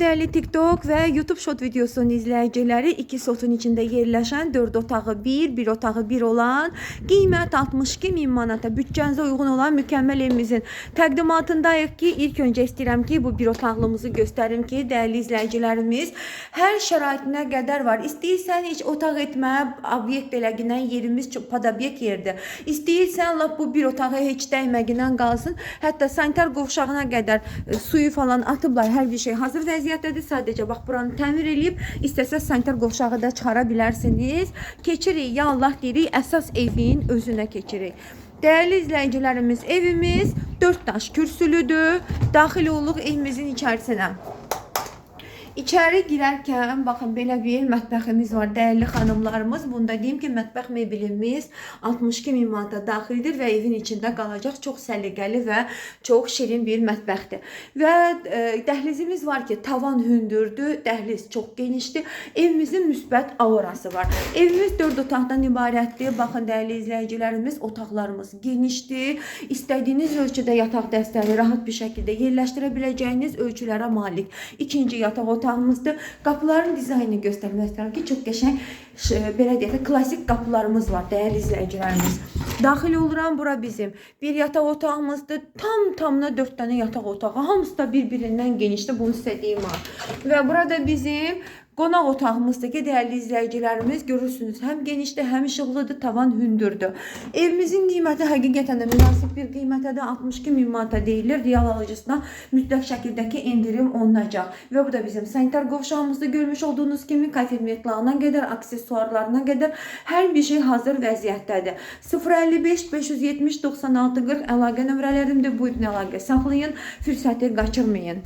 Değerli TikTok ve YouTube Short videosunun izleyicileri, iki sotun içinde yerleşen 4 otağı bir otağı bir olan qiymət 62.000 manata bütçənizə uyğun olan mükemmel evimizin təqdimatındayıq ki, ilk önce istəyirəm ki, bu bir otaqlımızı göstərim ki, değerli izleyicilerimiz, her şəraitinə qədər var. İstəyirsən heç otaq etməyə obyekt eləginən yerimiz çox padobyek yerdir. İstəyirsən lap bu bir otağı heç dəyməgindən qalsın. Hətta sanitar qovşağına qədər suyu falan atıblar, hər bir şey hazır vəziyyətdə. Sadece bax buranı təmir eləyib, istəsəz sanitar qovşağı da çıxara bilərsiniz. Keçirik, ya Allah deyirik, əsas evin özünə keçirik. Değerli izleyicilerimiz, evimiz 4 daş kürsülüdür. Daxil oluq evimizin içərisinə. İçeri girərkən baxın belə bir mətbəximiz var değerli xanımlarımız. Bunda deyim ki, mətbəx mebelimiz 62.000 manata daxildir və evin içində qalacaq. Çox səliqəli və çox şirin bir mətbəxdir. Və dəhlizimiz var ki, tavan hündürdür, dəhliz çox genişdir. Evimizin müsbət aurası var. Evimiz 4 otaqdan ibarətdir. Baxın değerli izleyicilerimiz, otaqlarımız genişdir. İstədiyiniz ölçüdə yataq dəstəni rahat bir şəkildə yerləşdirə biləcəyiniz ölçülərə malik. İkinci yataq otağımızdır. Qapıların dizaynını göstərmək istəyirəm ki, çox qəşəng, belə deyək, klasik qapılarımız var değerli izleyicilerimiz. Daxil oluram, bura bizim bir yataq otağımızdır. Tamına 4 tane yataq otağı. Hamısı da birbirinden genişdir. Bunu sizə deyim var. Ve burada bizim qonaq otağımızdır ki, değerli izleyicilerimiz, görürsünüz, hem genişdir, hem işıqlıdır, tavan hündürdür. Evimizin qiyməti həqiqətən də münasib bir qiymətədir. 62.000 manata deyilir. Real alıcısına mütləq şəkildəki indirim olunacaq. Ve bu da bizim sanitar qovşağımızda görmüş olduğunuz kimi konfirmatlığına qədər, aksesuarlarına qədər hər bir şey hazır vəziyyətdədir. 055 570 96 40 əlaqə nömrələrimdir. Buyurun əlaqə saxlayın, fürsəti qaçırmayın.